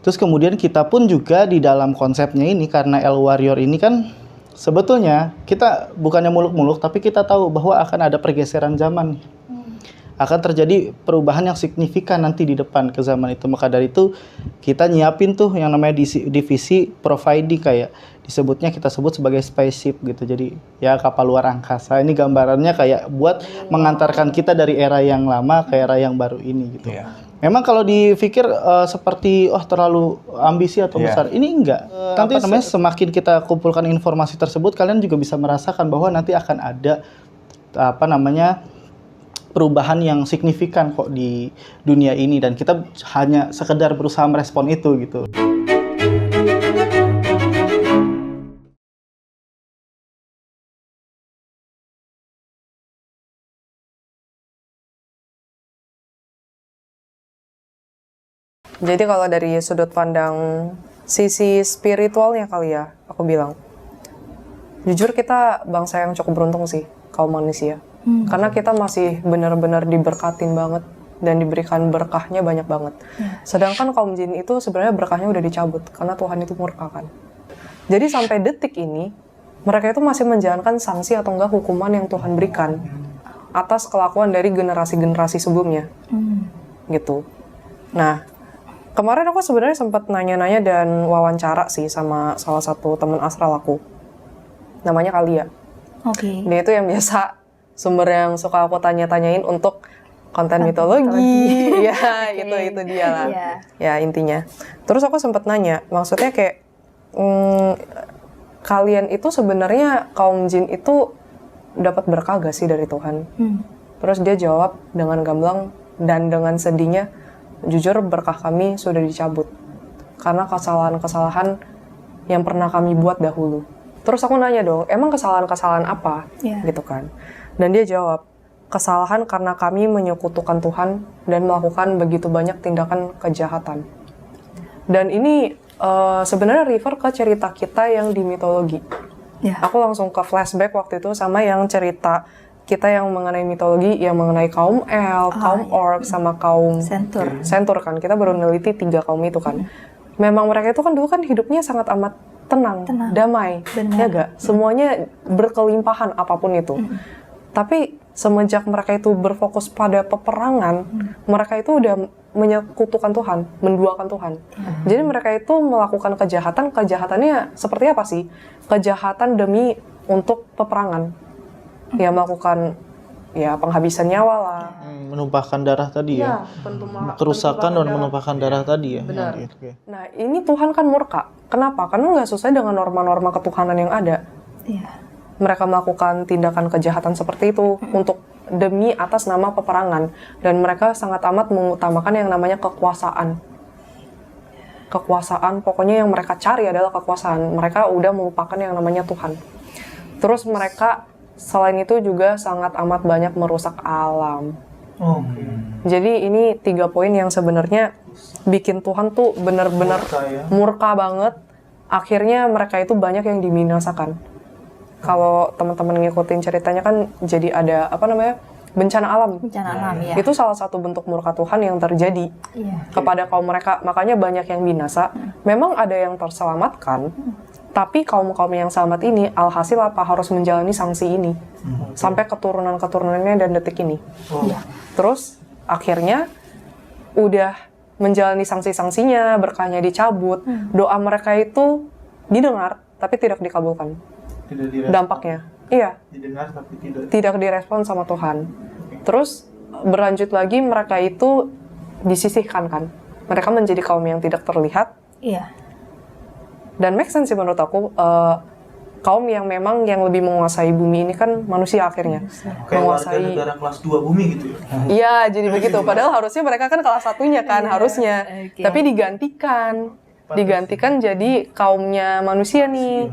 Terus kemudian kita pun juga di dalam konsepnya ini, karena El Warrior ini kan sebetulnya kita bukannya muluk-muluk, tapi kita tahu bahwa akan ada pergeseran zaman. Akan terjadi perubahan yang signifikan nanti di depan ke zaman itu. Maka dari itu kita nyiapin tuh yang namanya divisi providing, kayak disebutnya, kita sebut sebagai spaceship gitu. Jadi ya kapal luar angkasa. Ini gambarannya kayak buat mengantarkan kita dari era yang lama ke era yang baru ini gitu. Memang kalau dipikir seperti terlalu ambisi atau besar, ini enggak. Nanti semakin kita kumpulkan informasi tersebut, kalian juga bisa merasakan bahwa nanti akan ada perubahan yang signifikan kok di dunia ini, dan kita hanya sekedar berusaha merespon itu gitu. Jadi kalau dari sudut pandang sisi spiritualnya kali ya, aku bilang, jujur kita bangsa yang cukup beruntung sih, kaum manusia. Karena kita masih benar-benar diberkatin banget dan diberikan berkahnya banyak banget. Sedangkan kaum jin itu sebenarnya berkahnya udah dicabut karena Tuhan itu murka kan. Jadi sampai detik ini mereka itu masih menjalankan sanksi atau enggak hukuman yang Tuhan berikan atas kelakuan dari generasi-generasi sebelumnya. Gitu. Nah, kemarin aku sebenarnya sempat nanya-nanya dan wawancara sih sama salah satu teman astral aku. Namanya Kalia. Dia itu yang biasa sumber yang suka aku tanya-tanyain untuk konten mitologi. Ya, itu dia lah. Ya, intinya. Terus aku sempat nanya, maksudnya kayak kalian itu sebenarnya kaum jin itu dapat berkah gak sih dari Tuhan? Terus dia jawab dengan gamblang dan dengan sedihnya, jujur berkah kami sudah dicabut karena kesalahan-kesalahan yang pernah kami buat dahulu. Terus aku nanya dong, emang kesalahan-kesalahan apa? Gitu kan. Dan dia jawab, kesalahan karena kami menyekutukan Tuhan dan melakukan begitu banyak tindakan kejahatan. Dan ini sebenarnya refer ke cerita kita yang di mitologi. Aku langsung ke flashback waktu itu sama yang cerita kita yang mengenai mitologi, yang mengenai kaum elf, kaum orc, sama kaum centaur kan. Kita baru neliti 3 kaum itu kan. Memang mereka itu kan dulu kan hidupnya sangat amat tenang. Damai, ya gak? Semuanya berkelimpahan apapun itu. Tapi semenjak mereka itu berfokus pada peperangan, mereka itu udah menyekutukan Tuhan, menduakan Tuhan. Jadi mereka itu melakukan kejahatan, kejahatannya seperti apa sih? Kejahatan demi untuk peperangan. Ya melakukan penghabisan nyawa lah. Menumpahkan darah tadi ya. Kerusakan dan menumpahkan darah tadi ya. Benar. Nah ini Tuhan kan murka. Kenapa? Karena nggak sesuai dengan norma-norma ketuhanan yang ada. Mereka melakukan tindakan kejahatan seperti itu untuk demi atas nama peperangan, dan mereka sangat amat mengutamakan yang namanya kekuasaan. Kekuasaan, pokoknya yang mereka cari adalah kekuasaan. Mereka udah melupakan yang namanya Tuhan. Terus mereka selain itu juga sangat amat banyak merusak alam. Jadi ini 3 poin yang sebenarnya bikin Tuhan tuh benar-benar murka banget. Akhirnya mereka itu banyak yang dibinasakan. Kalau teman-teman ngikutin ceritanya kan jadi ada bencana alam. Itu salah satu bentuk murka Tuhan yang terjadi kepada kaum mereka. Makanya banyak yang binasa. Memang ada yang terselamatkan, tapi kaum-kaum yang selamat ini alhasil harus menjalani sanksi ini sampai keturunan-keturunannya dan detik ini. Terus akhirnya udah menjalani sanksi-sanksinya, berkahnya dicabut, doa mereka itu didengar tapi tidak dikabulkan. Dampaknya, didengar tapi tidak direspon sama Tuhan. Terus berlanjut lagi mereka itu disisihkan kan. Mereka menjadi kaum yang tidak terlihat. Dan make sense sih menurut aku, kaum yang memang yang lebih menguasai bumi ini kan manusia akhirnya. Menguasai negara kelas 2 bumi gitu ya? Iya, jadi begitu. Padahal harusnya mereka kan kelas 1-nya kan, harusnya. Tapi digantikan jadi kaumnya manusia nih.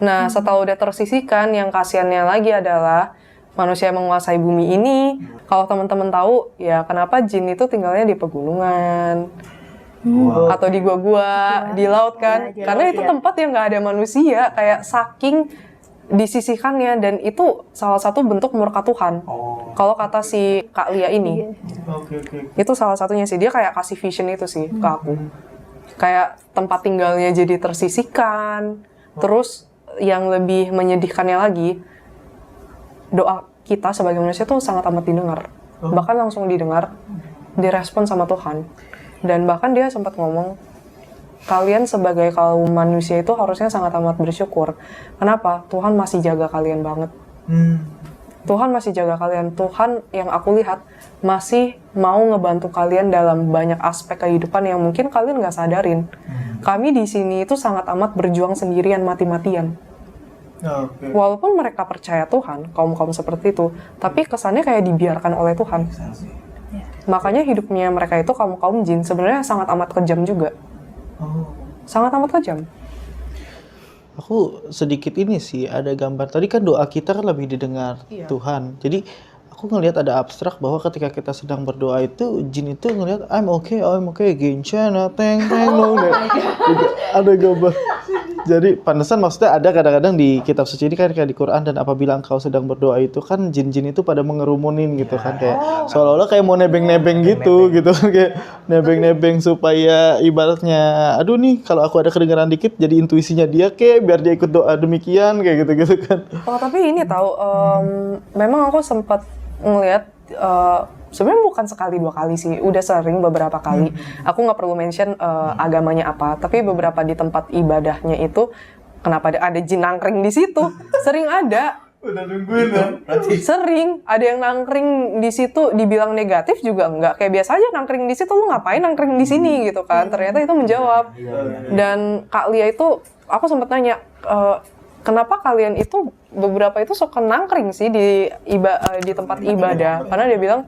Nah, setelah udah tersisihkan, yang kasihannya lagi adalah manusia yang menguasai bumi ini. Kalau teman-teman tahu, ya kenapa jin itu tinggalnya di pegunungan. Atau di gua-gua, di laut kan. Karena itu tempat yang nggak ada manusia, kayak saking disisihkannya, dan itu salah satu bentuk murka Tuhan. Kalau kata si Kak Lia ini. Itu salah satunya sih, dia kayak kasih vision itu sih ke aku. Kayak tempat tinggalnya jadi tersisihkan. Terus yang lebih menyedihkannya lagi, doa kita sebagai manusia tuh sangat amat didengar. Bahkan langsung didengar, direspon sama Tuhan. Dan bahkan dia sempat ngomong, kalian sebagai kaum manusia itu harusnya sangat amat bersyukur. Kenapa? Tuhan masih jaga kalian banget. Tuhan masih jaga kalian. Tuhan yang aku lihat masih mau ngebantu kalian dalam banyak aspek kehidupan yang mungkin kalian nggak sadarin. Kami di sini itu sangat amat berjuang sendirian, mati-matian. Walaupun mereka percaya Tuhan, kaum-kaum seperti itu, tapi kesannya kayak dibiarkan oleh Tuhan. Makanya hidupnya mereka itu kaum-kaum jin sebenarnya sangat amat kejam juga. Sangat amat kejam. Aku sedikit ini sih ada gambar. Tadi kan doa kita kan lebih didengar Tuhan. Jadi aku ngelihat ada abstrak bahwa ketika kita sedang berdoa itu jin itu ngelihat I'm okay, Gencana, teng, no. Ada gambar. Jadi pantesan maksudnya ada kadang-kadang di kitab suci ini kan kayak di Quran, dan apabila engkau sedang berdoa itu kan jin-jin itu pada mengerumunin gitu kan, kayak seolah-olah kayak mau nebeng-nebeng gitu kan, kayak nebeng-nebeng supaya ibaratnya aduh nih kalau aku ada kedengaran dikit jadi intuisinya dia kayak biar dia ikut doa demikian kayak gitu kan. Oh tapi ini tahu memang aku sempat ngelihat sebenarnya bukan sekali dua kali sih, udah sering beberapa kali. Aku nggak perlu mention agamanya apa, tapi beberapa di tempat ibadahnya itu kenapa ada jin nangkring di situ, sering ada. Udah nungguin ya. Sering ada yang nangkring di situ, dibilang negatif juga enggak, kayak biasa aja nangkring di situ, lu ngapain nangkring di sini gitu kan. Ternyata itu menjawab. Dan Kak Lia itu aku sempat nanya, kenapa kalian itu beberapa itu suka nangkring sih di tempat ibadah? Karena dia bilang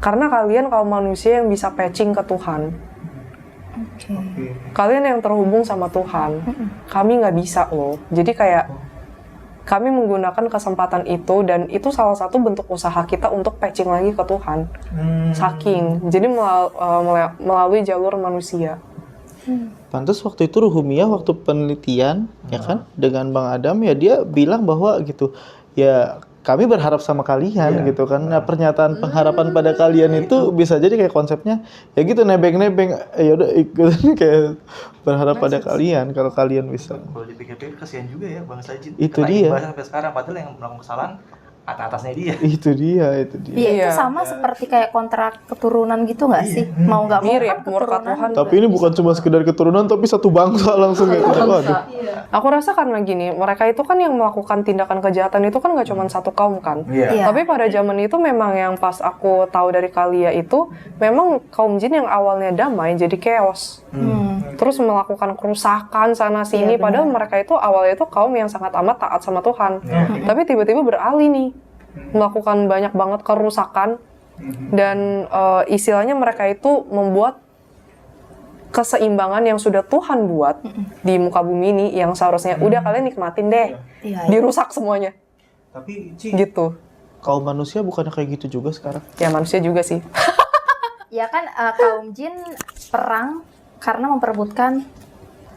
karena kalian kaum manusia yang bisa patching ke Tuhan. Kalian yang terhubung sama Tuhan. Kami nggak bisa loh. Jadi kayak kami menggunakan kesempatan itu, dan itu salah satu bentuk usaha kita untuk patching lagi ke Tuhan. Saking. Jadi melalui jalur manusia. Pantes waktu itu Ruhumiyah waktu penelitian ya kan dengan Bang Adam ya, dia bilang bahwa gitu ya kami berharap sama kalian gitu kan. Nah, pernyataan pengharapan pada kalian itu bisa jadi kayak konsepnya ya gitu, nebeng-nebeng ya udah ikut kayak berharap pada kalian kalau kalian bisa. Kalau dipikir-pikir kasihan juga ya Bang Sajid. Itu kena dia. imbas sampai sekarang padahal yang melakukan kesalahan atas-atasnya dia. Itu dia. Iya, itu sama seperti kayak kontrak keturunan gitu nggak sih? Mau nggak mau Mirip, kan murka keturunan. Tuhan. Tapi ini bukan cuma sekedar keturunan tapi satu bangsa langsung kayak gitu. Waduh. Aku rasa karena gini, mereka itu kan yang melakukan tindakan kejahatan itu kan nggak cuma satu kaum kan. Iya. Tapi pada zaman itu memang yang pas aku tahu dari Kak Lia itu, memang kaum jin yang awalnya damai jadi chaos. Terus melakukan kerusakan sana sini, padahal mereka itu awalnya itu kaum yang sangat amat taat sama Tuhan. Tapi tiba-tiba beralih nih, melakukan banyak banget kerusakan, dan istilahnya mereka itu membuat keseimbangan yang sudah Tuhan buat di muka bumi ini, yang seharusnya udah kalian nikmatin deh, dirusak semuanya. Tapi Ci, Gitu. Kaum manusia bukannya kayak gitu juga sekarang? Ya manusia juga sih. Ya kan kaum jin perang karena memperebutkan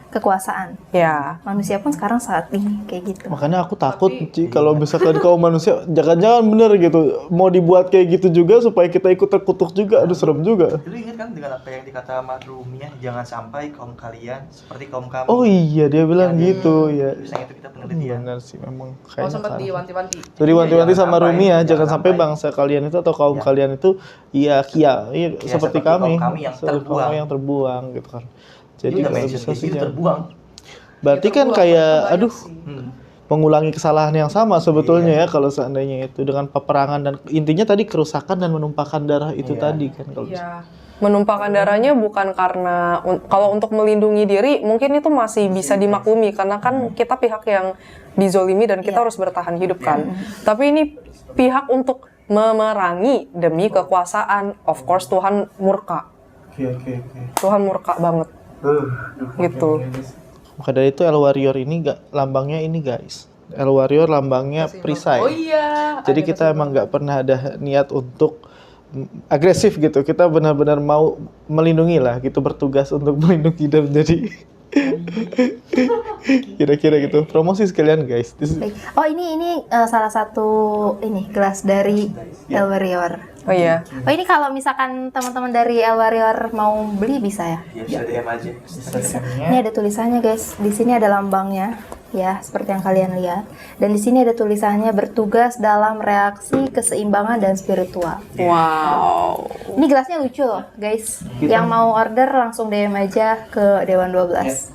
kekuasaan. Ya. Manusia pun sekarang saat ini kayak gitu. Makanya aku takut Ci, kalau misalkan kaum manusia jangan-jangan bener gitu mau dibuat kayak gitu juga supaya kita ikut terkutuk juga. Aduh serem juga. lu ingat kan dengan apa yang dikata sama Rumiyah, jangan sampai kaum kalian seperti kaum kami. Oh iya dia bilang gitu ya. Bisa itu kita penelitian. Benar sih memang Oh kayaknya sempat salah. diwanti-wanti. Jadi wanti-wanti Jangan sama sampai, Rumi ya, jangan jangan sampai sampai. bangsa kalian itu atau kaum kalian itu iya seperti seperti kami, kaum kami yang terbuang. yang terbuang gitu kan. Jadi Jadi kalau mention bisa sih itu jangan. terbuang. Berarti kan kayak aduh Hmm. mengulangi kesalahan yang sama sebetulnya ya kalau seandainya itu dengan peperangan dan intinya tadi kerusakan dan menumpahkan darah itu tadi kan kalau bisa. Menumpahkan darahnya bukan karena kalau untuk melindungi diri mungkin itu masih bisa dimaklumi karena kan kita pihak yang dizolimi dan kita harus bertahan hidup kan. Tapi ini pihak untuk memerangi demi kekuasaan. Of course Tuhan murka. Oke. Tuhan murka banget. Gitu. Maka dari itu El Warrior ini lambangnya ini guys. El Warrior lambangnya perisai. Oh iya. Jadi kita emang nggak pernah ada niat untuk agresif gitu. Kita benar-benar mau melindungi lah gitu, bertugas untuk melindungi dan menjadi Kira-kira gitu. Promosi sekalian guys. Baik. Oh ini salah satu ini gelas dari El Warrior. Oh iya. Oh ini kalau misalkan teman-teman dari El Warrior mau beli bisa ya? Ya bisa DM aja. Ini ada tulisannya guys. Di sini ada lambangnya, ya seperti yang kalian lihat. Dan di sini ada tulisannya bertugas dalam reaksi keseimbangan dan spiritual. Wow. Ini gelasnya lucu loh guys. Yang mau order langsung DM aja ke Dewan 12.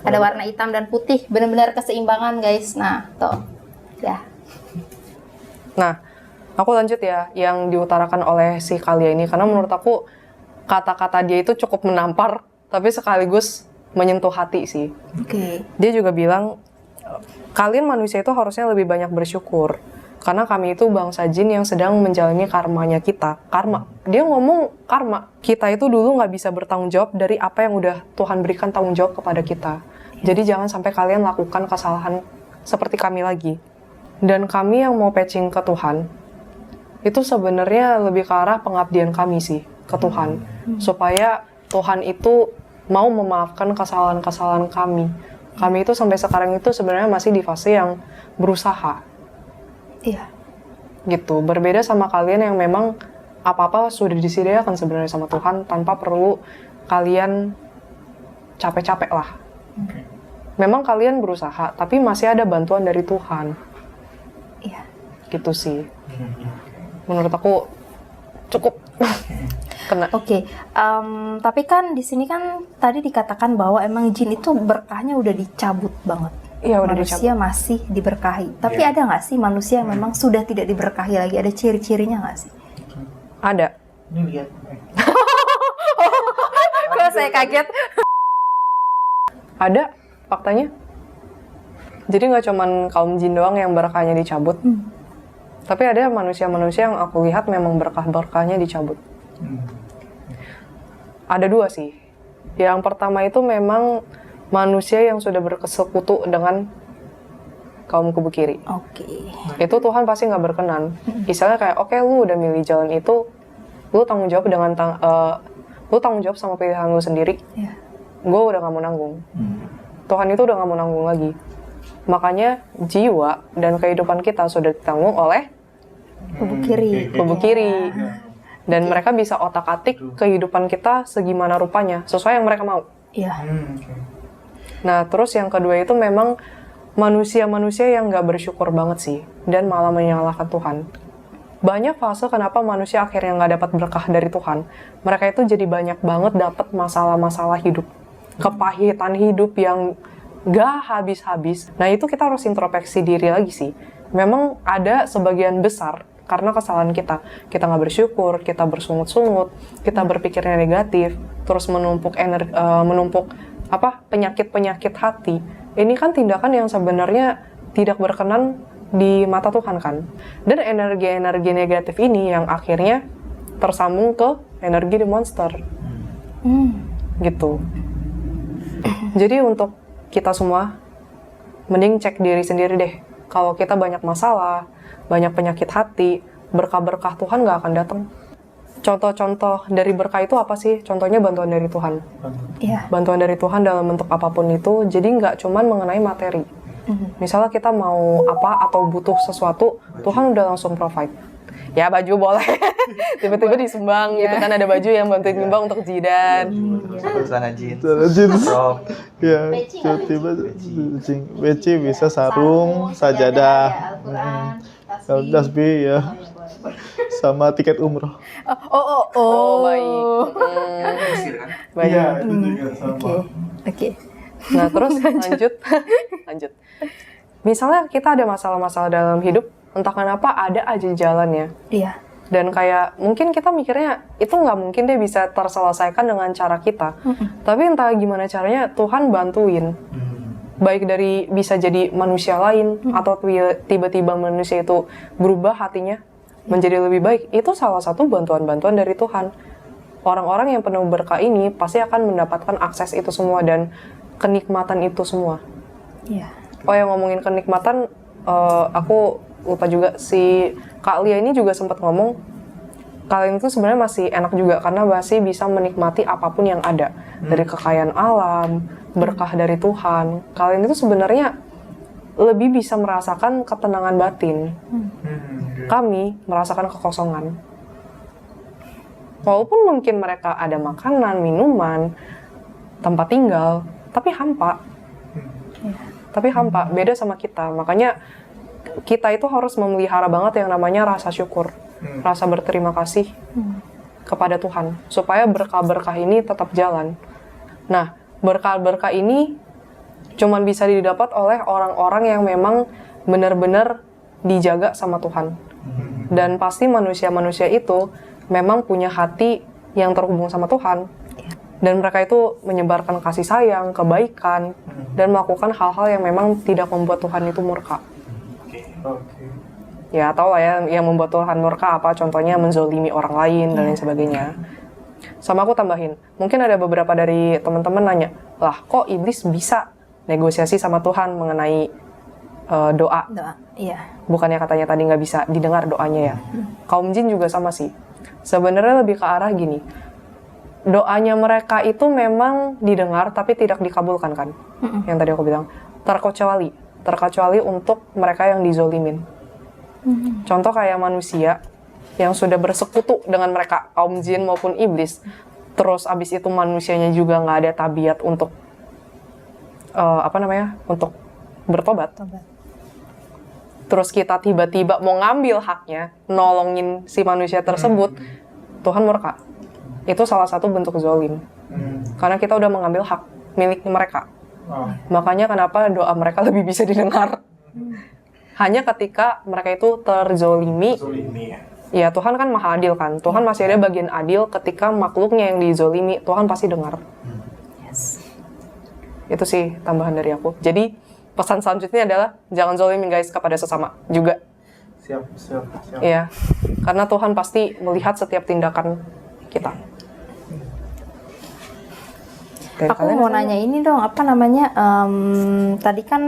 Ada warna hitam dan putih, benar-benar keseimbangan guys. Nah, tuh. Ya. Nah, aku lanjut ya yang diutarakan oleh si Kalia ini karena menurut aku kata-kata dia itu cukup menampar tapi sekaligus menyentuh hati sih. Oke. Dia juga bilang kalian manusia itu harusnya lebih banyak bersyukur karena kami itu bangsa jin yang sedang menjalani karmanya kita. Karma. Dia ngomong karma. Kita itu dulu nggak bisa bertanggung jawab dari apa yang udah Tuhan berikan tanggung jawab kepada kita. Jadi jangan sampai kalian lakukan kesalahan seperti kami lagi. Dan kami yang mau patching ke Tuhan itu sebenarnya lebih ke arah pengabdian kami sih ke Tuhan. Supaya Tuhan itu mau memaafkan kesalahan-kesalahan kami. Kami itu sampai sekarang itu sebenarnya masih di fase yang berusaha. Iya. Gitu. Berbeda sama kalian yang memang apa-apa sudah disediakan sebenarnya sama Tuhan tanpa perlu kalian capek-capek lah. Memang kalian berusaha, tapi masih ada bantuan dari Tuhan. Iya. Gitu sih. Menurut aku cukup kena. Oke, tapi kan di sini kan tadi dikatakan bahwa emang jin itu berkahnya udah dicabut banget. Iya, udah Manusia masih diberkahi. Tapi ada nggak sih manusia yang memang sudah tidak diberkahi lagi? Ada ciri-cirinya nggak sih? Ada. Ini lihat. Kok saya kaget? Ada faktanya. Jadi nggak cuman kaum jin doang yang berkahnya dicabut. Tapi ada manusia-manusia yang aku lihat memang berkah-berkahnya dicabut. Ada dua sih. Yang pertama itu memang manusia yang sudah bersekutu dengan kaum kubu kiri. Oke. Itu Tuhan pasti nggak berkenan. Misalnya kayak, oke, lu udah milih jalan itu, lu tanggung jawab dengan lu tanggung jawab sama pilihan lu sendiri. Iya. Gue udah nggak mau nanggung. Tuhan itu udah nggak mau nanggung lagi. Makanya jiwa dan kehidupan kita sudah ditanggung oleh Kubu kiri. kubu kiri. Dan mereka bisa otak-atik kehidupan kita segimana rupanya, sesuai yang mereka mau. Iya. Nah, terus yang kedua itu memang manusia-manusia yang nggak bersyukur banget sih, dan malah menyalahkan Tuhan. Banyak fase kenapa manusia akhirnya nggak dapat berkah dari Tuhan. Mereka itu jadi banyak banget dapat masalah-masalah hidup. Kepahitan hidup yang nggak habis-habis. Nah, itu kita harus introspeksi diri lagi sih. Memang ada sebagian besar karena kesalahan kita nggak bersyukur, kita bersungut-sungut, kita berpikirnya negatif, terus menumpuk penyakit-penyakit hati. Ini kan tindakan yang sebenarnya tidak berkenan di mata Tuhan kan. Dan energi-energi negatif ini yang akhirnya tersambung ke energi the monster. Gitu. Jadi untuk kita semua, mending cek diri sendiri deh. Kalau kita banyak masalah, banyak penyakit hati, berkah-berkah Tuhan nggak akan datang. Contoh-contoh dari berkah itu apa sih? Contohnya bantuan dari Tuhan. Iya. Bantuan dari Tuhan dalam bentuk apapun itu, jadi nggak cuman mengenai materi. Misalnya kita mau apa atau butuh sesuatu, Tuhan udah langsung provide. Ya baju boleh, tiba-tiba disumbang gitu kan, ada baju yang bantuin nyumbang untuk Jidan. Celana jeans. Celana jeans. Rok. Ya, tiba-tiba peci bisa sarung, sajadah, tasbih ya, sama tiket umroh. Oh, baik. Mesir kan? Baik. Oke. Nah, terus lanjut. Misalnya kita ada masalah-masalah dalam hidup, entah kenapa ada aja jalannya. Iya. Dan kayak mungkin kita mikirnya itu nggak mungkin deh bisa terselesaikan dengan cara kita. Tapi entah gimana caranya Tuhan bantuin. Baik dari bisa jadi manusia lain atau tiba-tiba manusia itu berubah hatinya menjadi lebih baik. Itu salah satu bantuan-bantuan dari Tuhan. Orang-orang yang penuh berkah ini pasti akan mendapatkan akses itu semua dan kenikmatan itu semua. Iya. Oh, yang ngomongin kenikmatan, aku lupa juga si Kak Lia ini juga sempat ngomong kalian itu sebenarnya masih enak juga karena masih bisa menikmati apapun yang ada dari kekayaan alam, berkah dari Tuhan. Kalian itu sebenarnya lebih bisa merasakan ketenangan batin. Kami merasakan kekosongan. Walaupun mungkin mereka ada makanan, minuman, tempat tinggal, tapi hampa. Tapi hampa, beda sama kita. Makanya kita itu harus memelihara banget yang namanya rasa syukur. Rasa berterima kasih kepada Tuhan supaya berkah-berkah ini tetap jalan. Nah, berkah-berkah ini cuman bisa didapat oleh orang-orang yang memang benar-benar dijaga sama Tuhan. Dan pasti manusia-manusia itu memang punya hati yang terhubung sama Tuhan. Dan mereka itu menyebarkan kasih sayang, kebaikan, dan melakukan hal-hal yang memang tidak membuat Tuhan itu murka. Ya, tau lah ya, yang membuat Tuhan murka apa, contohnya menzolimi orang lain, dan lain sebagainya. Sama aku tambahin, mungkin ada beberapa dari teman-teman nanya, lah kok iblis bisa negosiasi sama Tuhan mengenai doa? Iya. Bukannya katanya tadi nggak bisa didengar doanya ya. Kaum jin juga sama sih. Sebenarnya lebih ke arah gini, doanya mereka itu memang didengar tapi tidak dikabulkan kan? Yang tadi aku bilang, terkecuali untuk mereka yang dizolimin. Contoh kayak manusia yang sudah bersekutu dengan mereka, kaum jin maupun iblis, terus abis itu manusianya juga nggak ada tabiat untuk untuk bertobat. Terus kita tiba-tiba mau ngambil haknya, nolongin si manusia tersebut, Tuhan murka. Itu salah satu bentuk zolim. Karena kita udah mengambil hak milik mereka. Makanya kenapa doa mereka lebih bisa didengar. Hanya ketika mereka itu terzolimi, ya Tuhan kan maha adil kan. Tuhan masih ada bagian adil ketika makhluknya yang dizolimi, Tuhan pasti dengar. Itu sih tambahan dari aku. Jadi pesan selanjutnya adalah jangan zolimin guys kepada sesama juga. Siap. Iya, karena Tuhan pasti melihat setiap tindakan kita. Dan Aku mau nanya ini dong, apa namanya? Tadi kan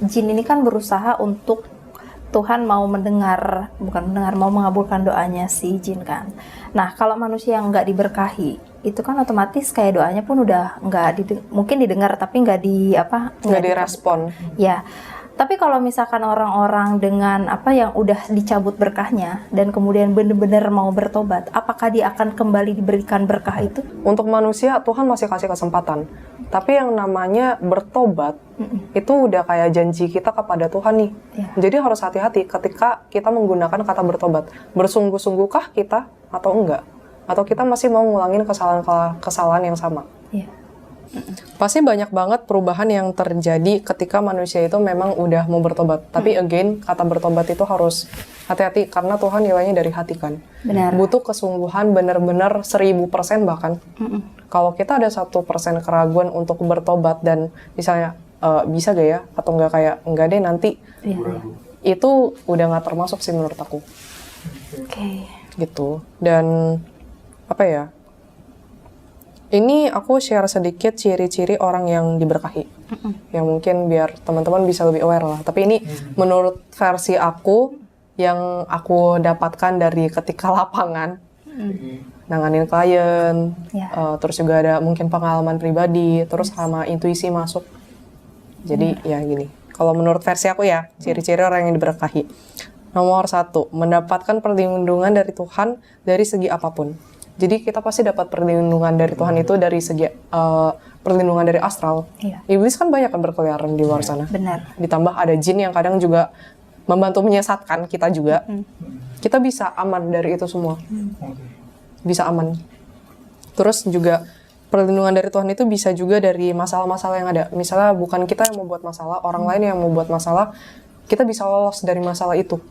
jin ini kan berusaha untuk Tuhan mau mau mengabulkan doanya si jin kan. Nah, kalau manusia yang nggak diberkahi, itu kan otomatis kayak doanya pun udah mungkin didengar tapi nggak direspon. Ya. Tapi kalau misalkan orang-orang dengan yang udah dicabut berkahnya dan kemudian benar-benar mau bertobat, apakah dia akan kembali diberikan berkah itu? Untuk manusia Tuhan masih kasih kesempatan. Tapi yang namanya bertobat itu udah kayak janji kita kepada Tuhan nih. Jadi harus hati-hati ketika kita menggunakan kata bertobat. Bersungguh-sungguhkah kita atau enggak? Atau kita masih mau ngulangin kesalahan yang sama? Pasti banyak banget perubahan yang terjadi ketika manusia itu memang udah mau bertobat. Tapi again, kata bertobat itu harus hati-hati karena Tuhan nilainya dari hati kan. Benar. Butuh kesungguhan benar-benar 1000% bahkan. Kalau kita ada 1% keraguan untuk bertobat dan misalnya bisa gak ya atau enggak deh nanti, itu udah nggak termasuk sih menurut aku. Gitu. Dan apa ya? Ini aku share sedikit ciri-ciri orang yang diberkahi. Yang mungkin biar teman-teman bisa lebih aware lah. Tapi ini menurut versi aku yang aku dapatkan dari ketika lapangan. Nanganin klien, terus juga ada mungkin pengalaman pribadi, terus sama intuisi masuk. Jadi ya gini, kalau menurut versi aku ya, ciri-ciri orang yang diberkahi. Nomor 1, mendapatkan perlindungan dari Tuhan dari segi apapun. Jadi kita pasti dapat perlindungan dari Tuhan itu dari segi perlindungan dari astral. Iblis kan banyak kan berkeliaran di luar sana. Benar. Ditambah ada jin yang kadang juga membantu menyesatkan kita juga. Kita bisa aman dari itu semua. Bisa aman. Terus juga perlindungan dari Tuhan itu bisa juga dari masalah-masalah yang ada. Misalnya bukan kita yang membuat masalah, orang lain yang membuat masalah, kita bisa lolos dari masalah itu.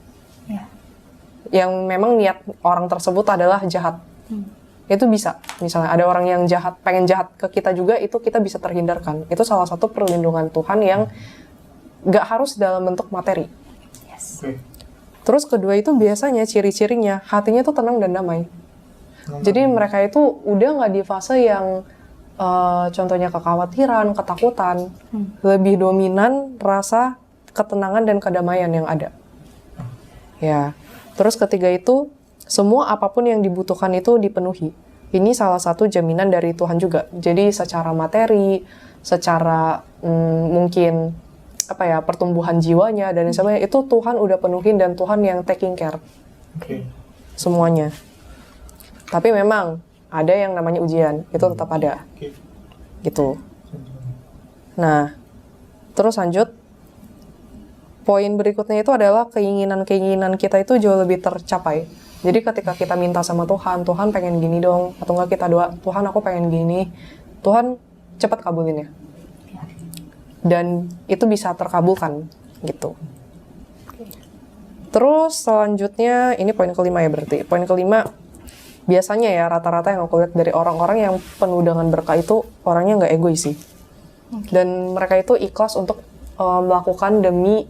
Yang memang niat orang tersebut adalah jahat. Itu bisa, misalnya ada orang yang jahat, pengen jahat ke kita juga, itu kita bisa terhindarkan. Itu salah satu perlindungan Tuhan yang gak harus dalam bentuk materi. Terus kedua itu biasanya ciri-cirinya hatinya tuh tenang dan damai. Jadi mereka itu udah gak di fase yang contohnya kekhawatiran, ketakutan. Lebih dominan rasa ketenangan dan kedamaian yang ada. Ya. Terus ketiga itu semua apapun yang dibutuhkan itu dipenuhi. Ini salah satu jaminan dari Tuhan juga. Jadi secara materi, secara mungkin apa ya, pertumbuhan jiwanya dan sebagainya, itu Tuhan udah penuhin dan Tuhan yang taking care semuanya. Tapi memang ada yang namanya ujian, itu tetap ada gitu. Nah, terus lanjut, poin berikutnya itu adalah keinginan-keinginan kita itu jauh lebih tercapai. Jadi ketika kita minta sama Tuhan, Tuhan pengen gini dong, atau enggak kita doa, Tuhan aku pengen gini, Tuhan cepat kabulin ya. Dan itu bisa terkabulkan gitu. Terus selanjutnya, ini poin kelima ya berarti. Poin kelima, biasanya ya rata-rata yang aku lihat dari orang-orang yang penuh dengan berkah itu orangnya nggak egois sih. Dan mereka itu ikhlas untuk melakukan demi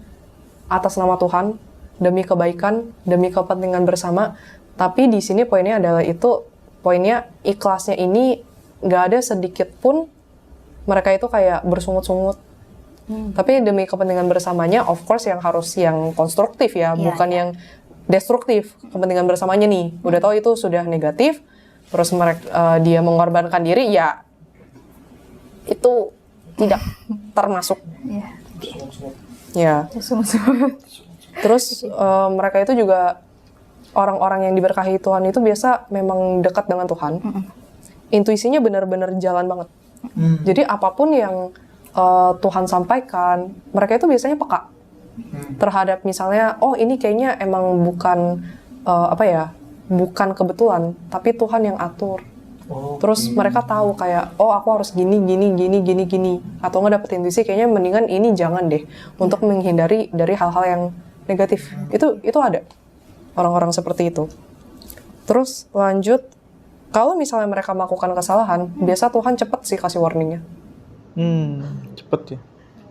atas nama Tuhan, demi kebaikan, demi kepentingan bersama. Tapi di sini poinnya adalah itu, poinnya ikhlasnya ini nggak ada sedikit pun mereka itu kayak bersungut-sungut. Tapi demi kepentingan bersamanya, of course yang harus yang konstruktif ya, bukan yang destruktif. Kepentingan bersamanya nih, udah tahu itu sudah negatif, terus mereka dia mengorbankan diri, ya itu tidak termasuk. Ya. Terus mereka itu juga orang-orang yang diberkahi Tuhan itu biasa memang dekat dengan Tuhan. Intuisinya benar-benar jalan banget. Jadi apapun yang Tuhan sampaikan, mereka itu biasanya peka terhadap misalnya, oh ini kayaknya emang bukan bukan kebetulan, tapi Tuhan yang atur. Terus mereka tahu kayak, oh aku harus gini, atau nggak dapet intuisi kayaknya mendingan ini jangan deh, untuk menghindari dari hal-hal yang negatif. Itu ada orang-orang seperti itu. Terus lanjut, kalau misalnya mereka melakukan kesalahan, biasa Tuhan cepet sih kasih warningnya. Cepet ya.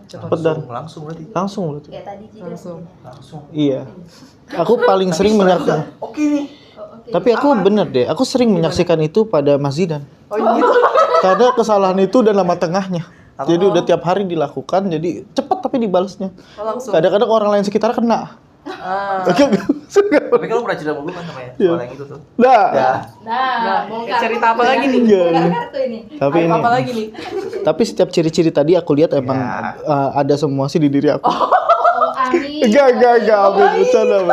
Cepet dan langsung berarti. Ya tadi Langsung. Iya. Aku paling sering menyaksikan. Oke nih. Tapi aku bener deh, aku sering menyaksikan itu pada Mas Zidan. Oh gitu. Karena kesalahan itu udah lama tengahnya. Jadi udah tiap hari dilakukan, jadi cepet tapi dibalasnya. Langsung. Kadang-kadang orang lain sekitar kena. Tapi kalau pernah cerita sama gue kan sama ya, soal yang itu tuh. Cerita apa lagi nih? kartu ini. Tapi ini. Apa lagi nih? Tapi setiap ciri-ciri tadi aku lihat emang ada semua sih di diri aku. Amin. Enggak, bercanda.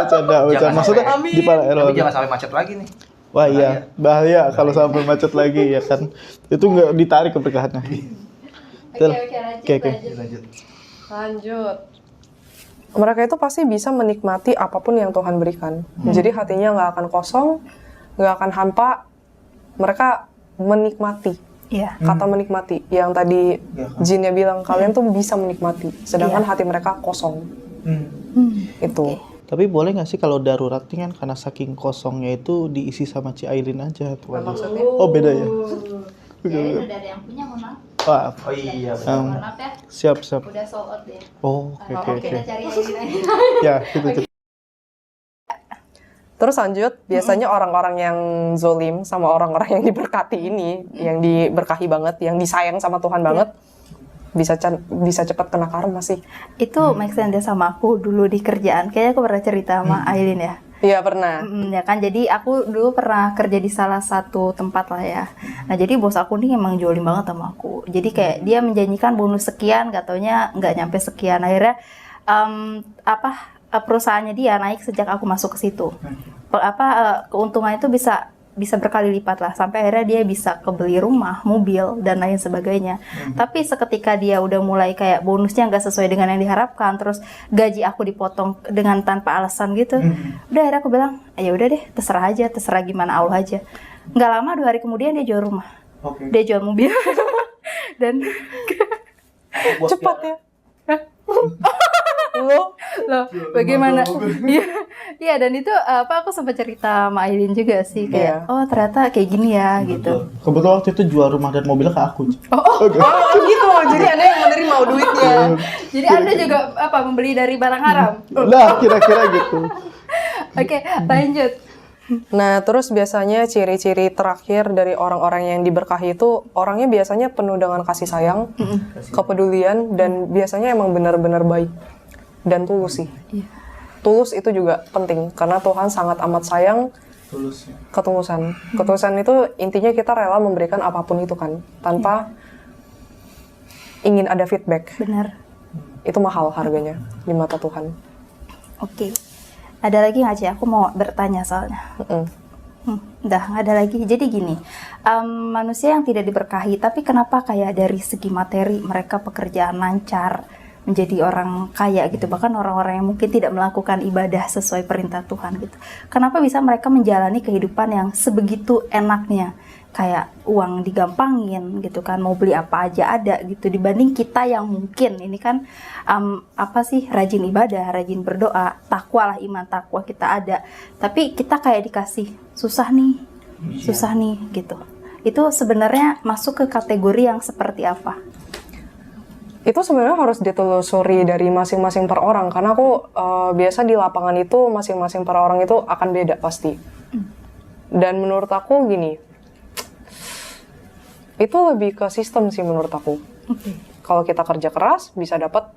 Maksudnya di para Tapi jangan sampai macet lagi nih. Wah iya, bahaya kalau sampai macet lagi ya kan. Itu nggak ditarik keberkahannya. Oke. Lanjut. Mereka itu pasti bisa menikmati apapun yang Tuhan berikan. Jadi hatinya nggak akan kosong, nggak akan hampa. Mereka menikmati. Iya. Kata menikmati. Yang tadi Jinnya bilang, kalian tuh bisa menikmati. Sedangkan hati mereka kosong. Itu. Tapi boleh nggak sih kalau darurat ini kan karena saking kosongnya itu diisi sama Ci Ailin aja tuh. Maksudnya? Oh beda ya? Udah ada yang punya, mohon maaf. Wah, Oh iya. Mohon maaf ya. siap. Udah sold out ya. Oh, oke. Kita cari yang lain. Ya, gitu. Terus lanjut, biasanya orang-orang yang zolim sama orang-orang yang diberkati ini, yang diberkahi banget, yang disayang sama Tuhan banget, bisa cepat kena karma sih. Itu make sense deh sama aku dulu di kerjaan. Kayaknya aku pernah cerita sama Ailin ya. Iya pernah. Ya kan, jadi aku dulu pernah kerja di salah satu tempat lah ya. Nah jadi bos aku nih emang jolim banget sama aku. Jadi kayak dia menjanjikan bonus sekian, gak taunya nggak nyampe sekian. Akhirnya perusahaannya dia naik sejak aku masuk ke situ. Keuntungan itu bisa berkali lipat lah, sampai akhirnya dia bisa kebeli rumah, mobil, dan lain sebagainya. Tapi seketika dia udah mulai kayak bonusnya nggak sesuai dengan yang diharapkan, terus gaji aku dipotong dengan tanpa alasan gitu, udah akhirnya aku bilang, ya udah deh, terserah gimana Allah aja. Nggak lama 2 hari kemudian dia jual rumah, dia jual mobil, dan Cepat ya. loh bagaimana? Iya, dan itu aku sempat cerita sama Ailin juga sih kayak oh ternyata kayak gini ya gitu. Kebetulan waktu itu jual rumah dan mobilnya ke aku. Oh gitu. Jadi Anda yang menerima duitnya. Jadi Anda juga membeli dari barang haram. Nah, kira-kira gitu. Oke, lanjut. Nah, terus biasanya ciri-ciri terakhir dari orang-orang yang diberkahi itu orangnya biasanya penuh dengan kasih sayang, kepedulian, dan biasanya emang benar-benar baik dan tulus sih. Tulus itu juga penting karena Tuhan sangat amat sayang Ketulusan itu intinya kita rela memberikan apapun itu kan, tanpa ingin ada feedback. Benar. Itu mahal harganya di mata Tuhan. Oke. Ada lagi nggak Ci? Aku mau bertanya soalnya. Udah nggak ada lagi. Jadi gini, manusia yang tidak diberkahi, tapi kenapa kayak dari segi materi mereka pekerjaan lancar, menjadi orang kaya gitu, bahkan orang-orang yang mungkin tidak melakukan ibadah sesuai perintah Tuhan gitu. Kenapa bisa mereka menjalani kehidupan yang sebegitu enaknya, kayak uang digampangin gitu kan, mau beli apa aja ada gitu, dibanding kita yang mungkin ini kan rajin ibadah, rajin berdoa, takwa lah, iman takwa kita ada, tapi kita kayak dikasih susah nih gitu. Itu sebenarnya masuk ke kategori yang seperti apa? Itu sebenarnya harus ditelusuri dari masing-masing per orang, karena aku biasa di lapangan itu masing-masing per orang itu akan beda pasti. Dan menurut aku gini, itu lebih ke sistem sih menurut aku. Kalau kita kerja keras bisa dapat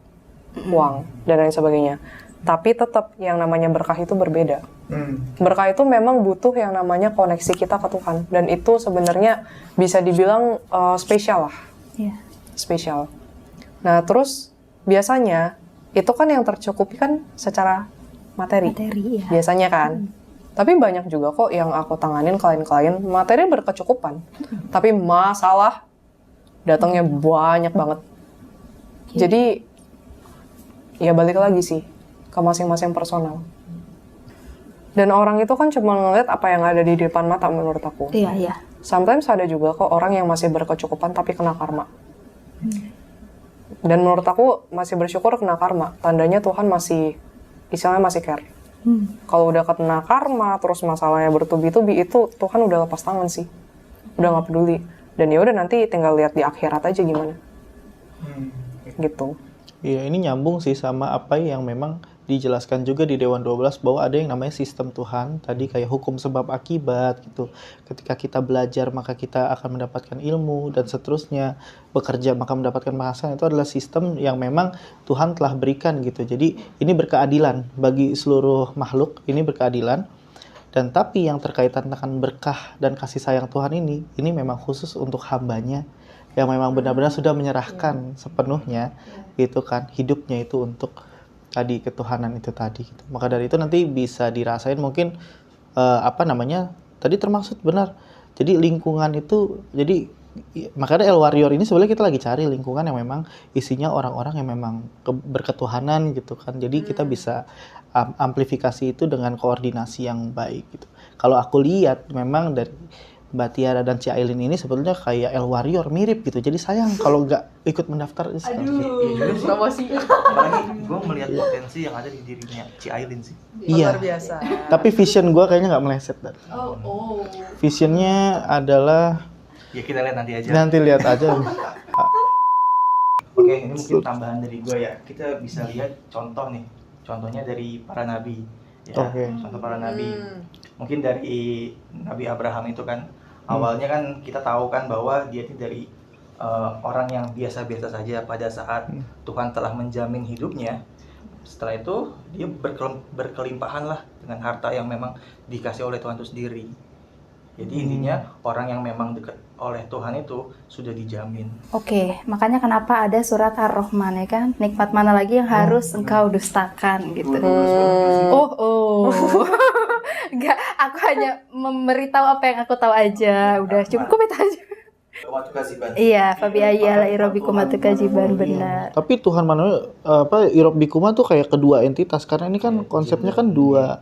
uang dan lain sebagainya, tapi tetap yang namanya berkah itu berbeda. Berkah itu memang butuh yang namanya koneksi kita ke Tuhan, dan itu sebenarnya bisa dibilang spesial lah. Spesial. Nah, terus biasanya itu kan yang tercukupi kan secara materi ya. Biasanya kan. Tapi banyak juga kok yang aku tanganin klien-klien materi berkecukupan. Tapi masalah datangnya banyak banget. Jadi ya balik lagi sih ke masing-masing personal. Dan orang itu kan cuma ngeliat apa yang ada di depan mata menurut aku. Iya. Sometimes ada juga kok orang yang masih berkecukupan tapi kena karma. Dan menurut aku masih bersyukur kena karma. Tandanya Tuhan masih, istilahnya masih care. Kalau udah kena karma, terus masalahnya bertubi-tubi, itu Tuhan udah lepas tangan sih. Udah nggak peduli. Dan ya udah nanti tinggal lihat di akhirat aja gimana. Gitu. Iya, ini nyambung sih sama apa yang memang dijelaskan juga di Dewan 12 bahwa ada yang namanya sistem Tuhan, tadi kayak hukum sebab akibat gitu. Ketika kita belajar maka kita akan mendapatkan ilmu dan seterusnya, bekerja maka mendapatkan penghasilan, itu adalah sistem yang memang Tuhan telah berikan gitu. Jadi ini berkeadilan bagi seluruh makhluk, ini berkeadilan. Dan tapi yang terkaitan dengan berkah dan kasih sayang Tuhan ini memang khusus untuk hambanya yang memang benar-benar sudah menyerahkan sepenuhnya gitu kan, hidupnya itu untuk tadi ketuhanan itu tadi gitu. Maka dari itu nanti bisa dirasain mungkin tadi termaksud benar. Jadi lingkungan itu, jadi makanya El Warrior ini sebenarnya kita lagi cari lingkungan yang memang isinya orang-orang yang memang berketuhanan gitu kan. Jadi kita bisa amplifikasi itu dengan koordinasi yang baik gitu. Kalau aku lihat memang dari Mbak Tiara dan Ci Ailin ini sebetulnya kayak El Warrior, mirip gitu. Jadi sayang kalau nggak ikut mendaftar. Promosi. Apalagi gue melihat potensi yang ada di dirinya Ci Ailin sih. Iya. Luar biasa. Tapi vision gue kayaknya nggak meleset. Visionnya adalah. Ya kita lihat nanti aja. Nanti lihat aja. Oke, ini mungkin tambahan dari gue ya. Kita bisa lihat contoh nih. Contohnya dari para nabi. Ya, contoh para nabi. Mungkin dari Nabi Abraham itu kan. Awalnya kan kita tahu kan bahwa dia itu dari orang yang biasa-biasa saja pada saat Tuhan telah menjamin hidupnya. Setelah itu dia berkelimpahan lah dengan harta yang memang dikasih oleh Tuhan itu sendiri. Jadi intinya orang yang memang dekat oleh Tuhan itu sudah dijamin. Oke, makanya kenapa ada surat Ar-Rahman ya kan? Nikmat mana lagi yang harus engkau dustakan gitu. Enggak, aku hanya memberitahu apa yang aku tahu aja. Udah cukup itu aja. Iya, Fabi Ayala Irobikuma Tukajiban, benar. Tapi Tuhan Irobikuma tuh kayak kedua entitas, karena ini kan konsepnya kan dua.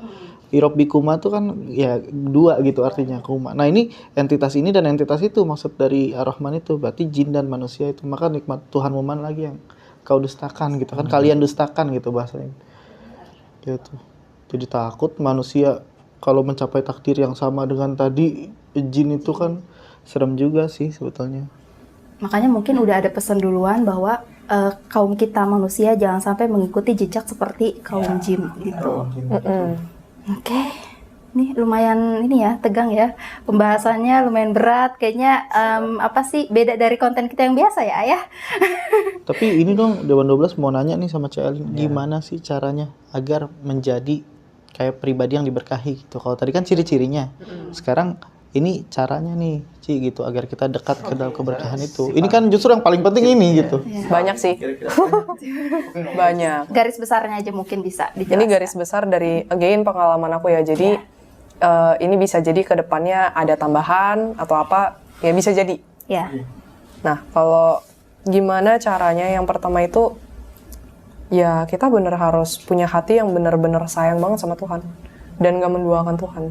Irobikuma tuh kan ya dua gitu artinya kuma. Nah ini entitas ini dan entitas itu maksud dari Ar-Rahman itu berarti jin dan manusia itu. Maka nikmat Tuhanmu mana lagi yang kau dustakan gitu kan, kalian dustakan gitu bahasanya. Gitu. Jadi takut manusia kalau mencapai takdir yang sama dengan tadi jin itu kan serem juga sih sebetulnya. Makanya mungkin udah ada pesan duluan bahwa kaum kita manusia jangan sampai mengikuti jejak seperti kaum jin gitu. Oke, nih lumayan ini ya, tegang ya pembahasannya, lumayan berat kayaknya. Beda dari konten kita yang biasa ya Ayah. Tapi ini dong Dewan 12 mau nanya nih sama Cak Elin, gimana sih caranya agar menjadi kayak pribadi yang diberkahi gitu. Kalau tadi kan ciri-cirinya, sekarang ini caranya nih, Ci, gitu, agar kita dekat ke dalam keberkahan itu. Ini kan justru yang paling penting ini gitu. Banyak sih. Banyak. Garis besarnya aja mungkin bisa dijelaskan. Ini garis besar dari again pengalaman aku ya. Jadi ini bisa jadi ke depannya ada tambahan atau apa, ya bisa jadi. Ya. Nah, kalau gimana caranya? Yang pertama itu ya kita bener harus punya hati yang bener-bener sayang banget sama Tuhan dan gak menduakan Tuhan.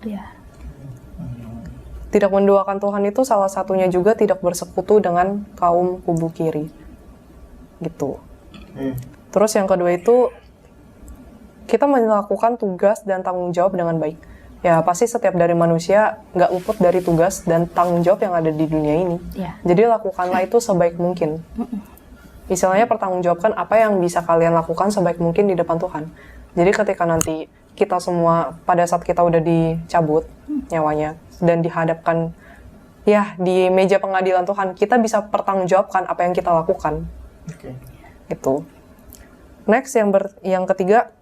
Iya. Tidak menduakan Tuhan itu salah satunya juga tidak bersekutu dengan kaum kubu kiri. Gitu. Terus yang kedua itu kita melakukan tugas dan tanggung jawab dengan baik. Ya pasti setiap dari manusia nggak luput dari tugas dan tanggung jawab yang ada di dunia ini. Ya. Jadi lakukanlah itu sebaik mungkin. Istilahnya pertanggungjawabkan apa yang bisa kalian lakukan sebaik mungkin di depan Tuhan. Jadi ketika nanti kita semua pada saat kita udah dicabut nyawanya dan dihadapkan ya di meja pengadilan Tuhan, kita bisa pertanggungjawabkan apa yang kita lakukan. Gitu. Next yang ketiga,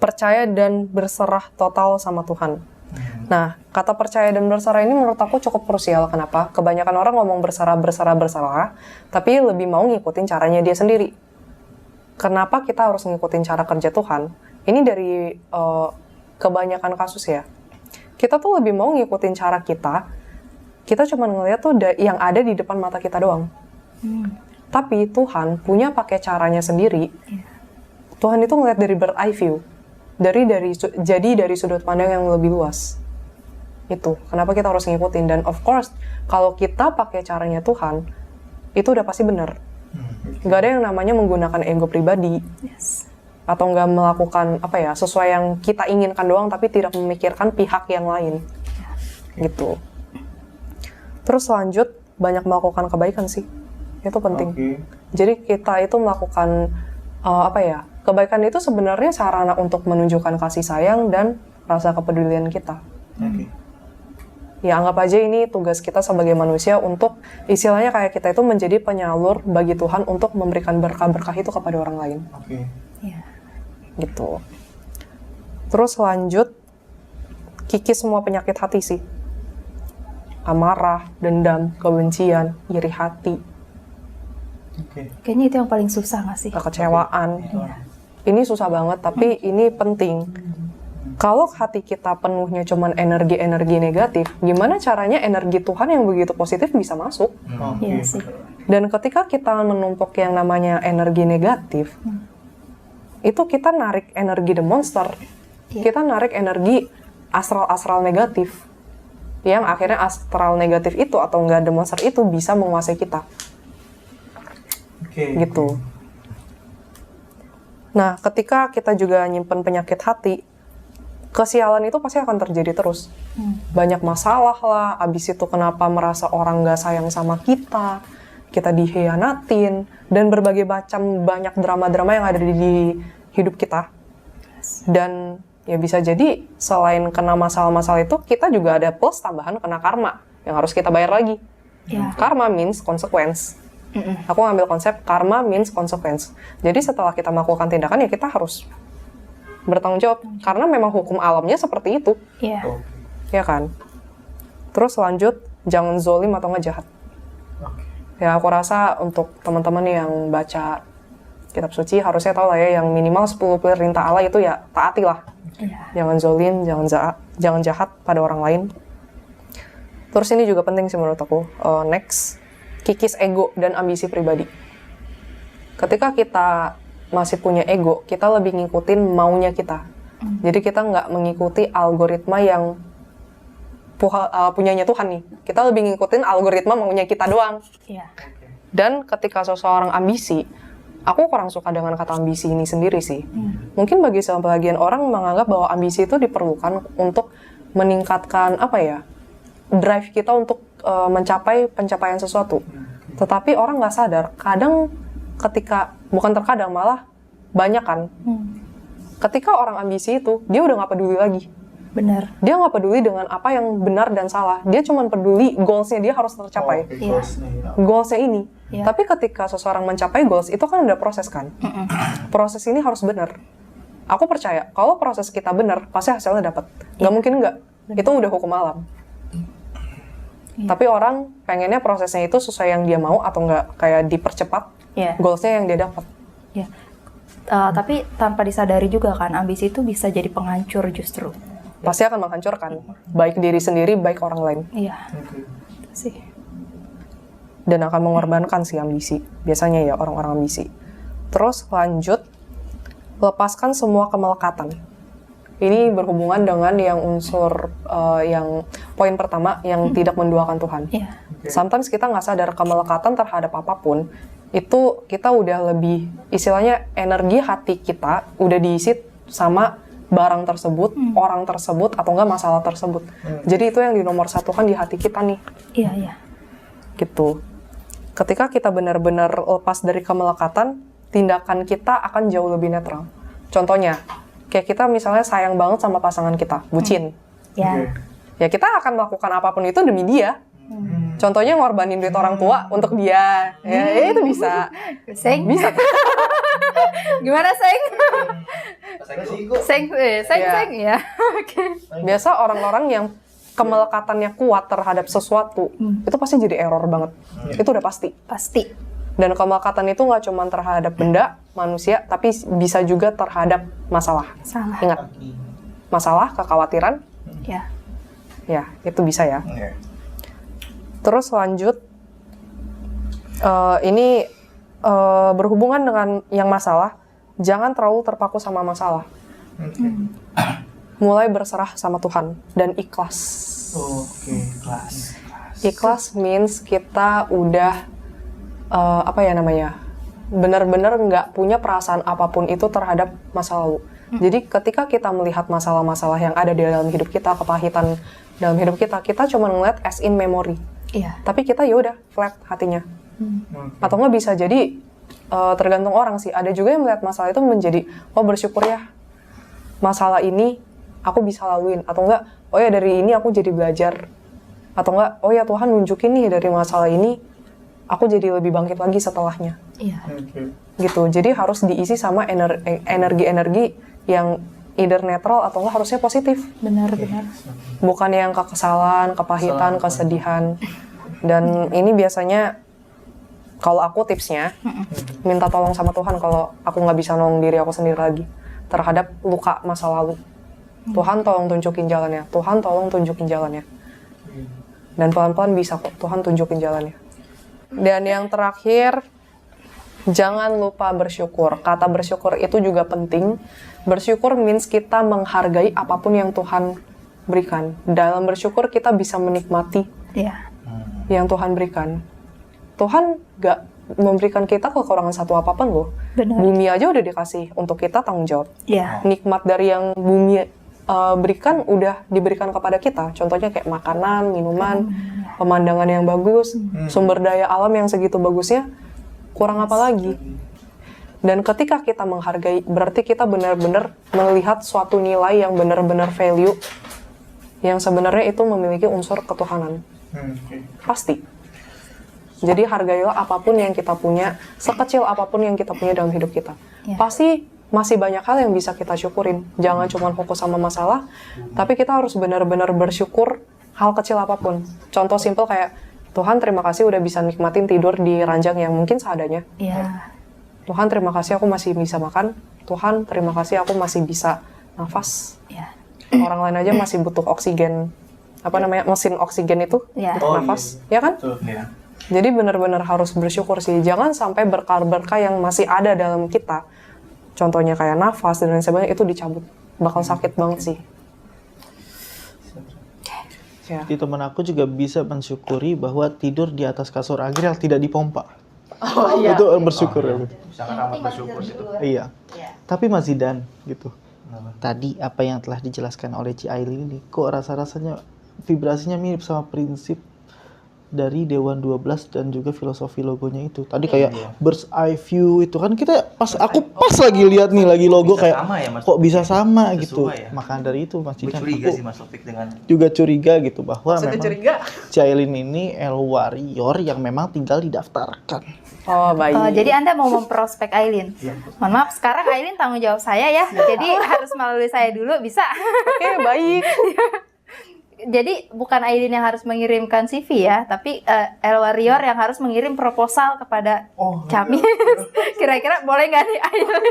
percaya dan berserah total sama Tuhan. Nah, kata percaya dan berserah ini menurut aku cukup krusial. Kenapa? Kebanyakan orang ngomong berserah, tapi lebih mau ngikutin caranya dia sendiri. Kenapa kita harus ngikutin cara kerja Tuhan? Ini dari kebanyakan kasus ya. Kita tuh lebih mau ngikutin cara kita cuma ngeliat tuh yang ada di depan mata kita doang. Tapi Tuhan punya pakai caranya sendiri. Tuhan itu ngeliat dari bird eye view. Jadi dari sudut pandang yang lebih luas. Itu kenapa kita harus ngikutin. Dan of course kalau kita pakai caranya Tuhan, itu udah pasti benar. Gak ada yang namanya menggunakan ego pribadi. Atau nggak melakukan sesuai yang kita inginkan doang tapi tidak memikirkan pihak yang lain. Gitu. Terus lanjut, banyak melakukan kebaikan sih. Itu penting. Jadi kita itu melakukan kebaikan itu sebenarnya sarana untuk menunjukkan kasih sayang dan rasa kepedulian kita. Ya anggap aja ini tugas kita sebagai manusia untuk istilahnya kayak kita itu menjadi penyalur bagi Tuhan untuk memberikan berkah-berkah itu kepada orang lain. Gitu. Terus lanjut, kikis semua penyakit hati sih. Amarah, dendam, kebencian, iri hati. Kayaknya itu yang paling susah nggak sih? Kekecewaan. Ini susah banget, tapi ini penting. Kalau hati kita penuhnya cuman energi-energi negatif, gimana caranya energi Tuhan yang begitu positif bisa masuk? Iya sih. Dan ketika kita menumpuk yang namanya energi negatif, itu kita narik energi the monster. Kita narik energi astral-astral negatif. Yang akhirnya astral negatif itu atau enggak the monster itu bisa menguasai kita. Gitu. Nah, ketika kita juga nyimpen penyakit hati, kesialan itu pasti akan terjadi terus. Banyak masalah lah, abis itu kenapa merasa orang gak sayang sama kita dikhianatin, dan berbagai macam banyak drama-drama yang ada di hidup kita. Dan ya bisa jadi selain kena masalah-masalah itu, kita juga ada plus tambahan kena karma yang harus kita bayar lagi. Karma means consequence. Aku ngambil konsep karma means consequence. Jadi setelah kita melakukan tindakan ya kita harus bertanggung jawab karena memang hukum alamnya seperti itu. Ya kan? Terus lanjut, jangan zolim atau nggak jahat. Ya aku rasa untuk teman-teman yang baca kitab suci harusnya tahu lah ya, yang minimal 10 perintah Allah itu ya taati lah. Jangan zolim, jangan jahat pada orang lain. Terus ini juga penting sih menurut aku. Next, kikis ego dan ambisi pribadi. Ketika kita masih punya ego, kita lebih ngikutin maunya kita. Jadi kita nggak mengikuti algoritma yang punyanya Tuhan nih. Kita lebih ngikutin algoritma maunya kita doang. Dan ketika seseorang ambisi, aku kurang suka dengan kata ambisi ini sendiri sih. Mungkin bagi sebagian orang menganggap bahwa ambisi itu diperlukan untuk meningkatkan drive kita untuk mencapai pencapaian sesuatu. Tetapi orang nggak sadar, malah banyak kan. Ketika orang ambisi itu, dia udah nggak peduli lagi. Benar. Dia nggak peduli dengan apa yang benar dan salah. Dia cuma peduli goals-nya dia harus tercapai. Goals-nya ini. Tapi ketika seseorang mencapai goals, itu kan ada proses kan. Proses ini harus benar. Aku percaya kalau proses kita benar, pasti hasilnya dapat. Nggak mungkin nggak. Itu udah hukum alam. Tapi orang pengennya prosesnya itu sesuai yang dia mau atau nggak kayak dipercepat. Goalsnya yang dia dapat. Tapi tanpa disadari juga kan, ambisi itu bisa jadi penghancur justru. Pasti akan menghancurkan, baik diri sendiri, baik orang lain. Iya. Sih. Dan akan mengorbankan si ambisi. Biasanya ya orang-orang ambisi. Terus lanjut, lepaskan semua kemelekatan. Ini berhubungan dengan yang unsur yang poin pertama yang tidak menduakan Tuhan. Sometimes kita nggak sadar kemelekatan terhadap apapun, itu kita udah lebih, istilahnya energi hati kita udah diisi sama barang tersebut, orang tersebut, atau enggak masalah tersebut. Jadi itu yang di nomor satu kan di hati kita nih. Iya. Gitu. Ketika kita benar-benar lepas dari kemelekatan, tindakan kita akan jauh lebih netral. Contohnya, kayak kita misalnya sayang banget sama pasangan kita, bucin. Ya kita akan melakukan apapun itu demi dia. Contohnya ngorbanin duit orang tua untuk dia. Ya itu bisa. Seng? Bisa. Gimana, Seng? Seng ya. Oke. Biasa orang-orang yang kemelekatannya kuat terhadap sesuatu, itu pasti jadi error banget. Itu udah pasti. Pasti. Dan kemelekatan itu nggak cuma terhadap benda, manusia, tapi bisa juga terhadap masalah. Salah. Ingat, masalah, kekhawatiran, ya itu bisa ya. Terus lanjut, ini berhubungan dengan yang masalah, jangan terlalu terpaku sama masalah. Mulai berserah sama Tuhan dan ikhlas. Ikhlas means kita udah benar-benar nggak punya perasaan apapun itu terhadap masa lalu. Jadi ketika kita melihat masalah-masalah yang ada di dalam hidup kita, kepahitan dalam hidup kita, kita cuma ngeliat as in memory. Tapi kita yaudah flat hatinya. Atau nggak bisa jadi tergantung orang sih. Ada juga yang melihat masalah itu menjadi, oh bersyukur ya masalah ini aku bisa laluin. Atau enggak, oh ya dari ini aku jadi belajar. Atau enggak, oh ya Tuhan nunjukin nih dari masalah ini aku jadi lebih bangkit lagi setelahnya. Gitu. Jadi harus diisi sama energi-energi yang either netral atau enggak harusnya positif. Benar-benar. Bukan yang kekesalan, kepahitan, kesedihan. Dan ini biasanya kalau aku tipsnya minta tolong sama Tuhan kalau aku nggak bisa nolong diri aku sendiri lagi terhadap luka masa lalu. Tuhan tolong tunjukin jalannya. Tuhan tolong tunjukin jalannya. Dan pelan-pelan bisa kok Tuhan tunjukin jalannya. Dan yang terakhir, jangan lupa bersyukur. Kata bersyukur itu juga penting. Bersyukur means kita menghargai apapun yang Tuhan berikan. Dalam bersyukur kita bisa menikmati yang Tuhan berikan. Tuhan gak memberikan kita kekurangan satu apapun loh. Benar. Bumi aja udah dikasih untuk kita tanggung jawab. Nikmat dari yang bumi berikan udah diberikan kepada kita. Contohnya kayak makanan, minuman, pemandangan yang bagus, sumber daya alam yang segitu bagusnya, kurang apa lagi? Dan ketika kita menghargai, berarti kita benar-benar melihat suatu nilai yang benar-benar value, yang sebenarnya itu memiliki unsur ketuhanan. Pasti. Jadi hargailah apapun yang kita punya, sekecil apapun yang kita punya dalam hidup kita. Pasti masih banyak hal yang bisa kita syukurin. Jangan cuma fokus sama masalah, tapi kita harus benar-benar bersyukur hal kecil apapun. Contoh simpel kayak, Tuhan terima kasih udah bisa nikmatin tidur di ranjang yang mungkin seadanya. Tuhan terima kasih aku masih bisa makan. Tuhan terima kasih aku masih bisa nafas. Orang lain aja masih butuh oksigen. Mesin oksigen itu untuk nafas. Ya kan? Jadi benar-benar harus bersyukur sih. Jangan sampai berkah-berkah yang masih ada dalam kita. Contohnya kayak nafas dan lain sebagainya itu dicabut. Bakal sakit banget sih. Di teman aku juga bisa mensyukuri bahwa tidur di atas kasur Agril tidak dipompa. Itu bersyukur. Sangat amat bersyukur itu. Iya. Tapi Mas Zidan gitu. Tadi apa yang telah dijelaskan oleh Ci Aili ini, kok rasa-rasanya vibrasinya mirip sama prinsip dari Dewan 12 dan juga filosofi logonya itu. Tadi kayak bird's eye view itu kan kita aku lagi lihat nih lagi logo bisa kayak sama ya, Mas kok Taufik bisa ya? sama Sesuai gitu. ya? Maka dari itu Mas Gue Jidan curiga aku sih Mas Taufik dengan juga curiga gitu bahwa Maksudnya memang curiga? Cailin ini El Warrior yang memang tinggal didaftarkan. Oh, baik. Jadi Anda mau memprospek Ailin? Mohon maaf, sekarang Ailin tanggung jawab saya ya. Jadi harus melalui saya dulu, bisa? Oke, baik. Jadi bukan Ailin yang harus mengirimkan CV ya, tapi El Warrior yang harus mengirim proposal kepada Camis. Kira-kira boleh nggak nih Ailin?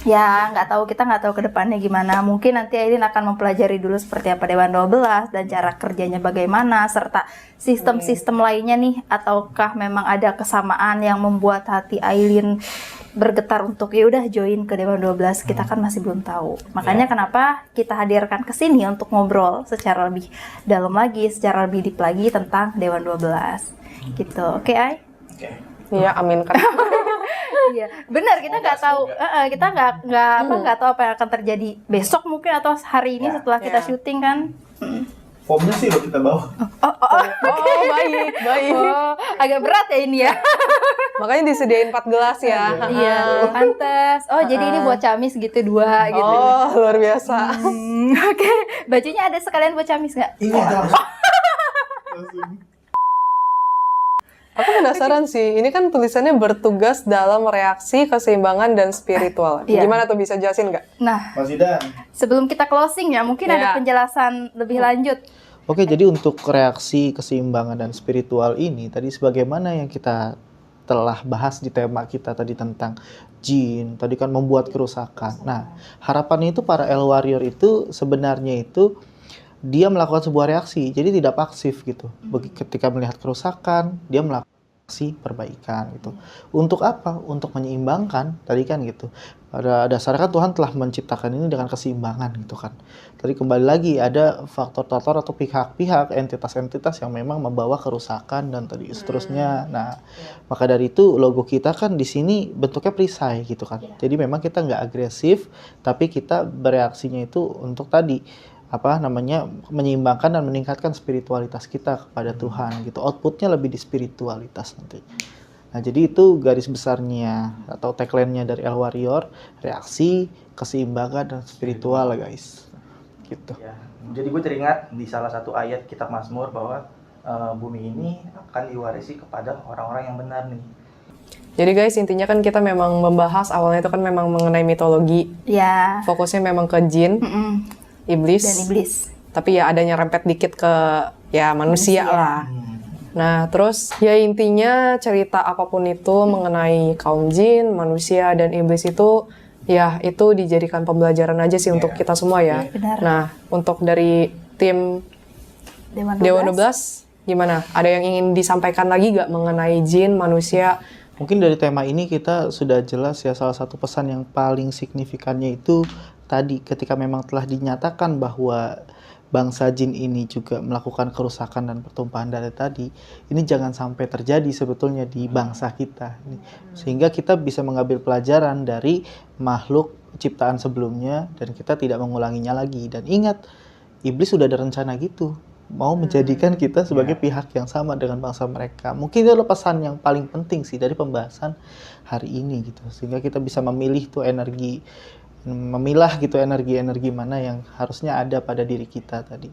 Ya, kita nggak tahu ke depannya gimana. Mungkin nanti Ailin akan mempelajari dulu seperti apa Dewan 12 dan cara kerjanya bagaimana, serta sistem-sistem lainnya nih. Ataukah memang ada kesamaan yang membuat hati Ailin bergetar untuk ya udah join ke Dewan 12, kita kan masih belum tahu. Makanya kenapa kita hadirkan ke sini untuk ngobrol secara lebih dalam lagi, secara lebih deep lagi tentang Dewan 12. Gitu. Oke, Ai? Oke. Iya, amin kan. Iya, benar, kita nggak tahu, kita nggak tahu apa yang akan terjadi besok mungkin atau hari ini setelah kita syuting kan. Formnya sih lo kita bawa. Oh, baik. Oh, agak berat ya ini ya. Makanya disediain 4 gelas ya. Iya, pantes. Oh, jadi ini buat Camis gitu 2 gitu. Oh, luar biasa. Oke, bajunya ada sekalian buat Camis nggak? Ini langsung. Aku penasaran sih, ini kan tulisannya bertugas dalam reaksi, keseimbangan, dan spiritual. Iya. Gimana tuh, bisa jelasin nggak? Nah, Mas Jidan. sebelum kita closing ya, mungkin ada penjelasan lebih lanjut. Oke, jadi untuk reaksi, keseimbangan, dan spiritual ini, tadi sebagaimana yang kita telah bahas di tema kita tadi tentang jin, tadi kan membuat kerusakan. Nah, harapannya itu para El Warrior itu sebenarnya itu dia melakukan sebuah reaksi, jadi tidak pasif gitu. Ketika melihat kerusakan, dia melakukan aksi perbaikan gitu. Untuk apa? Untuk menyeimbangkan, tadi kan gitu. Pada dasarnya kan Tuhan telah menciptakan ini dengan keseimbangan gitu kan. Tadi kembali lagi ada faktor-faktor atau pihak-pihak, entitas-entitas yang memang membawa kerusakan dan tadi seterusnya. Nah, maka dari itu logo kita kan di sini bentuknya perisai gitu kan. Jadi memang kita nggak agresif, tapi kita bereaksinya itu untuk tadi menyeimbangkan dan meningkatkan spiritualitas kita kepada Tuhan gitu. Outputnya lebih di spiritualitas nanti. Nah, jadi itu garis besarnya atau tagline-nya dari El Warrior, reaksi, keseimbangan, dan spiritual guys. Gitu. Ya, jadi gue teringat di salah satu ayat kitab Mazmur bahwa bumi ini akan diwarisi kepada orang-orang yang benar nih. Jadi guys, intinya kan kita memang membahas awalnya itu kan memang mengenai mitologi. Ya. Fokusnya memang ke jin, iblis. Dan iblis. Tapi ya adanya rempet dikit ke ya manusia lah. Nah, terus ya intinya cerita apapun itu mengenai kaum jin, manusia, dan iblis itu ya itu dijadikan pembelajaran aja sih untuk kita semua ya. Benar. Nah, untuk dari tim Dewan 12 gimana? Ada yang ingin disampaikan lagi gak mengenai jin, manusia? Mungkin dari tema ini kita sudah jelas ya, salah satu pesan yang paling signifikannya itu tadi ketika memang telah dinyatakan bahwa bangsa jin ini juga melakukan kerusakan dan pertumpahan darah tadi, ini jangan sampai terjadi sebetulnya di bangsa kita. Sehingga kita bisa mengambil pelajaran dari makhluk ciptaan sebelumnya dan kita tidak mengulanginya lagi. Dan ingat, iblis sudah ada rencana gitu, mau menjadikan kita sebagai pihak yang sama dengan bangsa mereka. Mungkin itu adalah pesan yang paling penting sih dari pembahasan hari ini gitu. Sehingga kita bisa memilih tuh energi, memilah gitu energi-energi mana yang harusnya ada pada diri kita tadi.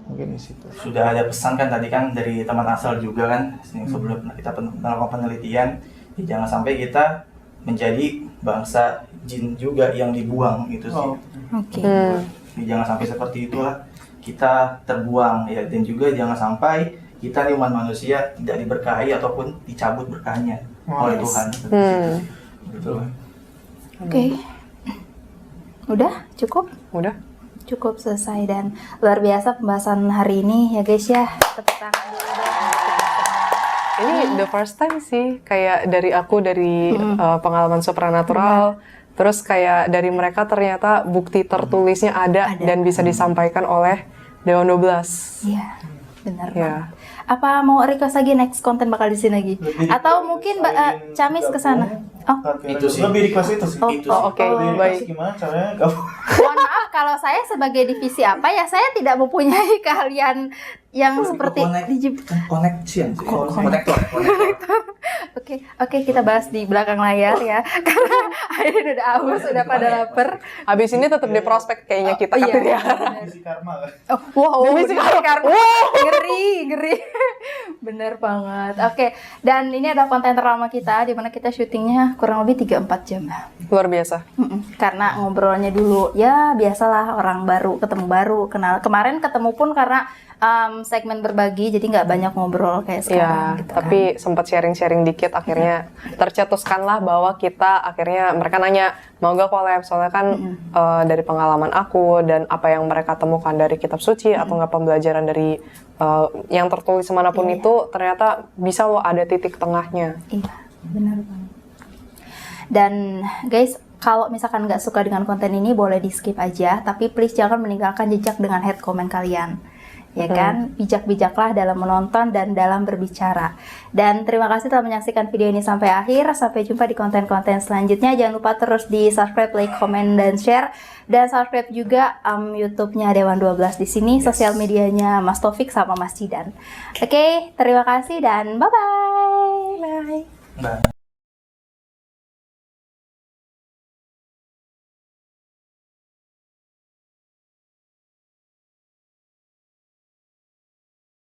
Mungkin di situ. Sudah ada pesan kan tadi kan dari teman asal juga kan sebelum kita melakukan penelitian, jangan sampai kita menjadi bangsa jin juga yang dibuang gitu sih. Oke. Jangan sampai seperti itulah kita terbuang ya, dan juga jangan sampai kita nih umat manusia tidak diberkahi ataupun dicabut berkahnya oleh Tuhan. Betul. Oke. Udah cukup? Udah. Cukup selesai dan luar biasa pembahasan hari ini ya guys ya. Tepuk tangan dulu dong. Ini the first time sih, kayak dari aku dari pengalaman supranatural, terus kayak dari mereka ternyata bukti tertulisnya ada dan bisa disampaikan oleh Dewan 12. Iya, benar. Ya. Apa mau request lagi next konten bakal di sini lagi? Atau mungkin Mbak Camis ke sana? Oh, Itu sih. Lebih request itu sih. Oke, baik. Gimana caranya kamu? mohon maaf kalau saya sebagai divisi apa ya, saya tidak mempunyai keahlian yang seperti Connection sih. Konektor. Oke, kita bahas di belakang layar ya. Karena akhirnya udah aus, udah pada lapar. Habis ini tetap di prospek kayaknya kita Iya. ya. Divisi karma kan. Oh, wow, Divisi karma. Ngeri. Bener banget. Oke, dan ini ada konten terlama kita di mana kita syutingnya kurang lebih 3-4 jam. Luar biasa. Karena ngobrolnya dulu ya biasalah, orang baru ketemu baru kenal. Kemarin ketemu pun karena segmen berbagi, jadi nggak banyak ngobrol kayak sekarang. Ya, gitu tapi sempat sharing-sharing dikit, akhirnya tercetuskanlah bahwa kita akhirnya mereka nanya mau gak collab, soalnya kan dari pengalaman aku dan apa yang mereka temukan dari kitab suci atau nggak pembelajaran dari yang tertulis manapun itu ternyata bisa loh ada titik tengahnya. Iya, benar banget. Dan guys, kalau misalkan nggak suka dengan konten ini boleh di skip aja, tapi please jangan meninggalkan jejak dengan head comment kalian. Ya kan, bijak-bijaklah dalam menonton dan dalam berbicara. Dan terima kasih telah menyaksikan video ini sampai akhir. Sampai jumpa di konten-konten selanjutnya. Jangan lupa terus di subscribe, like, comment, dan share. Dan subscribe juga YouTube-nya Dewan 12 di sini, sosial medianya Mas Taufik sama Mas Jidan. Oke, terima kasih dan bye-bye. Bye.